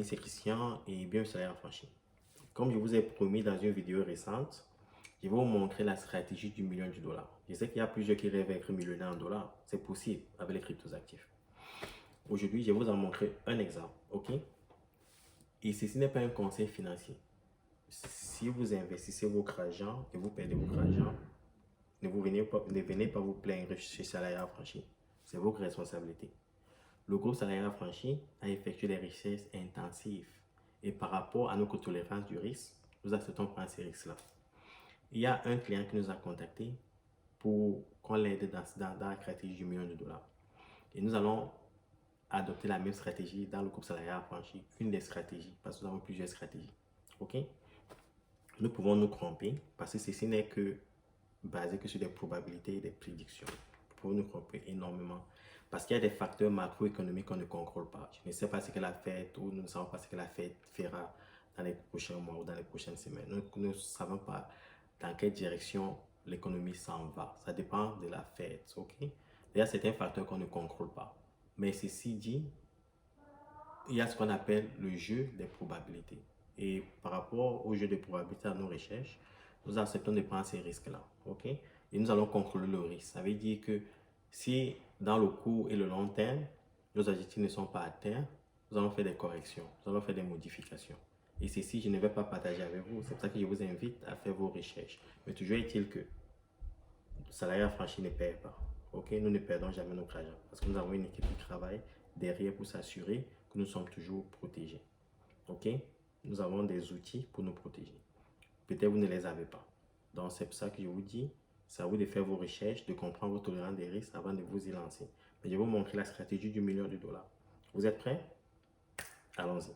amis, c'est Christian et bienvenue sur Salaire Affranchi. Comme je vous ai promis dans une vidéo récente, je vais vous montrer la stratégie du million de dollars. Je sais qu'il y a plusieurs qui rêvent d'être millionnaires en dollars. C'est possible avec les cryptos actifs. Aujourd'hui, je vais vous en montrer un exemple, ok? Et ceci n'est pas un conseil financier. Si vous investissez votre argent et vous perdez votre argent, ne venez pas vous plaindre chez Salaire Affranchi. C'est votre responsabilité. Le groupe Salaire Affranchi a effectué des recherches intensives et par rapport à notre tolérance du risque, nous acceptons prendre ces risques-là. Il y a un client qui nous a contacté pour qu'on l'aide dans la stratégie du million de dollars. Et nous allons adopter la même stratégie dans le groupe Salaire Affranchi, une des stratégies, parce que nous avons plusieurs stratégies. Ok? Nous pouvons nous tromper parce que ceci n'est que basé que sur des probabilités et des prédictions. Nous pouvons nous tromper énormément. Parce qu'il y a des facteurs macroéconomiques qu'on ne contrôle pas. Je ne sais pas ce qu'elle a fait ou nous ne savons pas ce qu'elle a fait fera dans les prochains mois ou dans les prochaines semaines. Nous ne savons pas dans quelle direction l'économie s'en va. Ça dépend de la Fed. Ok? Il y a certains facteurs qu'on ne contrôle pas. Mais ceci dit, il y a ce qu'on appelle le jeu des probabilités. Et par rapport au jeu des probabilités à nos recherches, nous acceptons de prendre ces risques-là. Ok? Et nous allons contrôler le risque. Ça veut dire que si dans le court et le long terme, nos objectifs ne sont pas atteints, nous allons faire des corrections, nous allons faire des modifications. Et ceci, je ne vais pas partager avec vous. C'est pour ça que je vous invite à faire vos recherches. Mais toujours est-il que Salaire Affranchi ne perd pas. Ok? Nous ne perdons jamais notre argent parce que nous avons une équipe qui travaille derrière pour s'assurer que nous sommes toujours protégés. Ok? Nous avons des outils pour nous protéger. Peut-être vous ne les avez pas. Donc, c'est pour ça que je vous dis, c'est à vous de faire vos recherches, de comprendre votre tolérance des risques avant de vous y lancer. Mais je vais vous montrer la stratégie du million de dollars. Vous êtes prêts? Allons-y.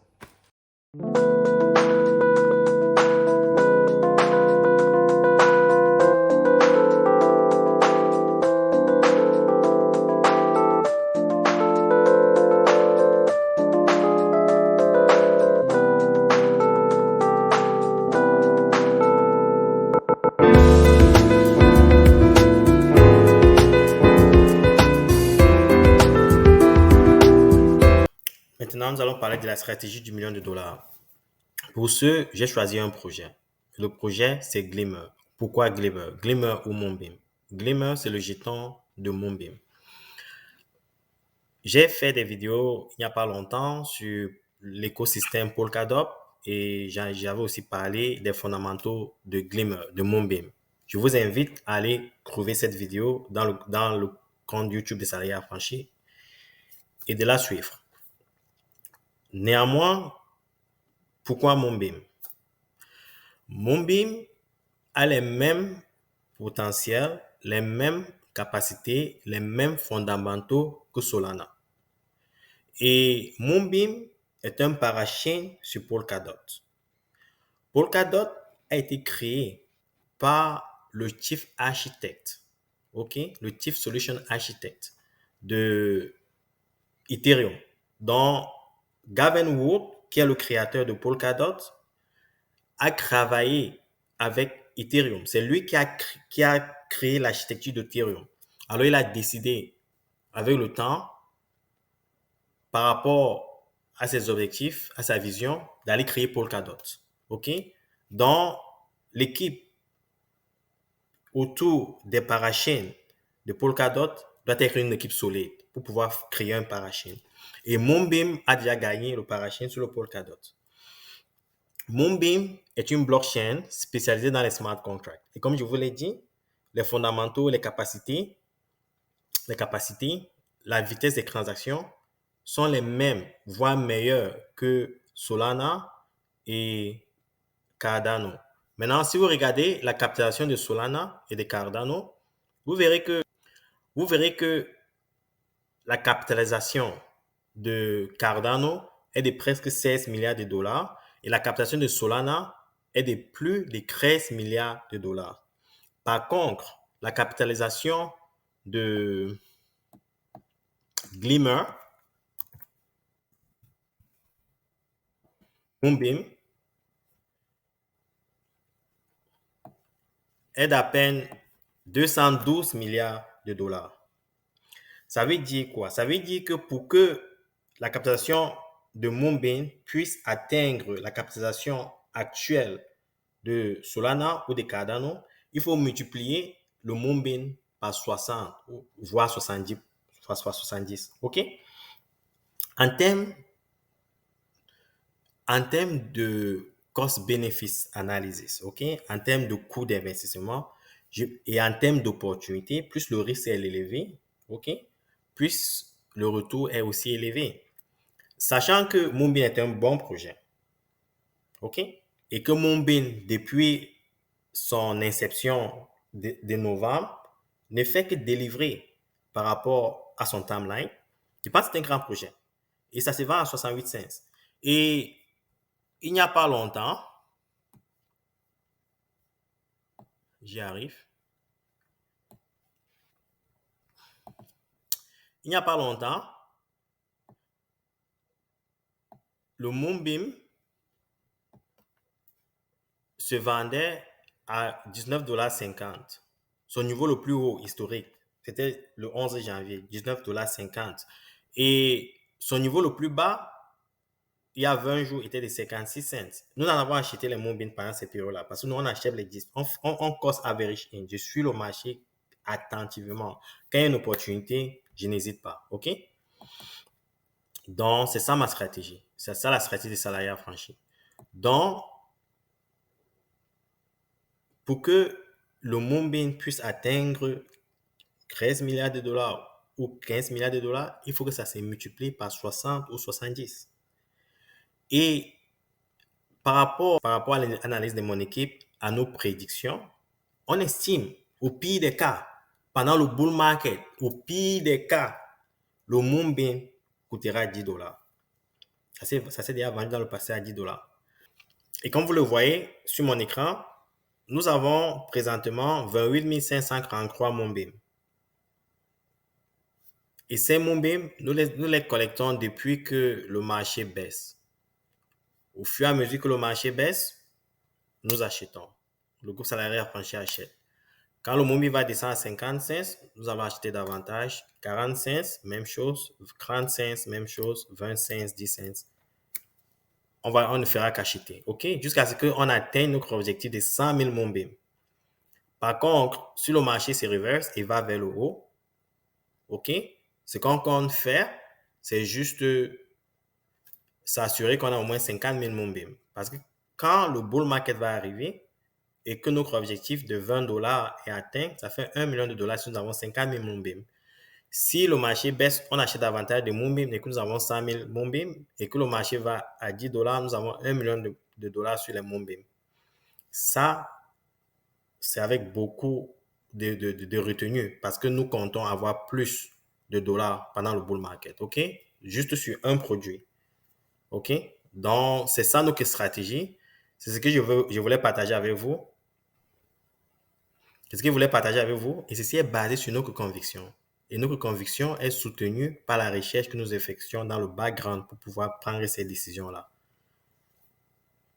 Maintenant, nous allons parler de la stratégie du million de dollars. Pour ce, j'ai choisi un projet. Le projet, c'est Glimmer. Pourquoi Glimmer? Glimmer ou Moonbeam? Glimmer, c'est le jeton de Moonbeam. J'ai fait des vidéos il n'y a pas longtemps sur l'écosystème Polkadot et j'avais aussi parlé des fondamentaux de Glimmer, de Moonbeam. Je vous invite à aller trouver cette vidéo dans le compte YouTube de Salaire Affranchi et de la suivre. Néanmoins, pourquoi Moonbeam? Moonbeam a les mêmes potentiels, les mêmes capacités, les mêmes fondamentaux que Solana. Et Moonbeam est un parachain sur Polkadot. Polkadot a été créé par le Chief Architect, le Chief Solution Architect de Ethereum, dont Gavin Wood, qui est le créateur de Polkadot, a travaillé avec Ethereum. C'est lui qui a créé l'architecture d'Ethereum. Alors, il a décidé, avec le temps, par rapport à ses objectifs, à sa vision, d'aller créer Polkadot. OK? Donc, l'équipe autour des parachains de Polkadot doit être une équipe solide pour pouvoir créer un parachain. Et Moonbeam a déjà gagné le parachain sur le Polkadot. Moonbeam est une blockchain spécialisée dans les smart contracts. Et comme je vous l'ai dit, les fondamentaux, les capacités, la vitesse des transactions sont les mêmes, voire meilleures que Solana et Cardano. Maintenant, si vous regardez la capitalisation de Solana et de Cardano, vous verrez que la capitalisation de Cardano est de presque 16 milliards de dollars et la capitalisation de Solana est de plus de 13 milliards de dollars. Par contre, la capitalisation de Glimmer, Moonbeam, est d'à peine 212 milliards de dollars. Ça veut dire quoi? Ça veut dire que pour que la capitalisation de Moonbeam puisse atteindre la capitalisation actuelle de Solana ou de Cardano, il faut multiplier le Moonbeam par 60, voire 70, soit 70. OK? En termes de cost-benefit analysis, OK? En termes de coût d'investissement et en termes d'opportunité, plus le risque est élevé, OK? Plus le retour est aussi élevé. Sachant que Moonbeam est un bon projet, OK? Et que Moonbeam, depuis son inception de novembre, ne fait que délivrer par rapport à son timeline, je pense que c'est un grand projet. Et ça se vend à 68 cents. Et il n'y a pas longtemps, j'y arrive, il n'y a pas longtemps, le Moonbeam se vendait à 19,50 $. Son niveau le plus haut historique, c'était le 11 janvier, 19,50 $. Et son niveau le plus bas, il y a 20 jours, était de 56 cents. Nous en avons acheté les Moonbeam pendant cette période-là parce que nous, on achète les 10. On cost average in. Je suis le marché attentivement. Quand il y a une opportunité, je n'hésite pas. OK? Donc, c'est ça ma stratégie. C'est ça la stratégie des salariés affranchis. Donc, pour que le Moonbeam puisse atteindre 13 milliards de dollars ou 15 milliards de dollars, il faut que ça se multiplie par 60 ou 70. Et par rapport à l'analyse de mon équipe, à nos prédictions, on estime, au pire des cas, pendant le bull market, au pire des cas, le Moonbeam coûtera 10 dollars. Ça s'est déjà vendu dans le passé à 10 dollars. Et comme vous le voyez sur mon écran, nous avons présentement 28 543 Moonbeam. Et ces Moonbeam, nous les collectons depuis que le marché baisse. Au fur et à mesure que le marché baisse, nous achetons. Le groupe salarié affranchi achète. Quand le Moonbeam va descendre à 50 cents, nous allons acheter davantage. 40 cents, même chose. 30 cents, même chose. 20 cents, 10 cents. On ne fera qu'acheter. OK? Jusqu'à ce qu'on atteigne notre objectif de 100 000 Moonbeam. Par contre, si le marché se reverse et va vers le haut, OK? Ce qu'on compte faire, c'est juste s'assurer qu'on a au moins 50 000 Moonbeam. Parce que quand le bull market va arriver et que notre objectif de 20 dollars est atteint, ça fait 1 million de dollars si nous avons 50 000 Moonbeam. Si le marché baisse, on achète davantage de Moonbeam et que nous avons 100 000 Moonbeam et que le marché va à 10 dollars, nous avons 1 million de dollars sur les Moonbeam. Ça, c'est avec beaucoup de retenue parce que nous comptons avoir plus de dollars pendant le bull market. OK? Juste sur un produit. OK? Donc, c'est ça notre stratégie. C'est ce que je voulais partager avec vous. C'est ce que je voulais partager avec vous. Et ceci est basé sur notre conviction. Et notre conviction est soutenue par la recherche que nous effectuons dans le background pour pouvoir prendre ces décisions-là.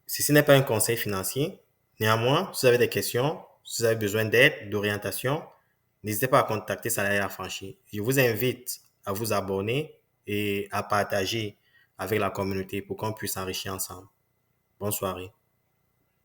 Ceci n'est pas un conseil financier. Néanmoins, si vous avez des questions, si vous avez besoin d'aide, d'orientation, n'hésitez pas à contacter Salarié Affranchi. Je vous invite à vous abonner et à partager avec la communauté pour qu'on puisse s'enrichir ensemble. Bonne soirée.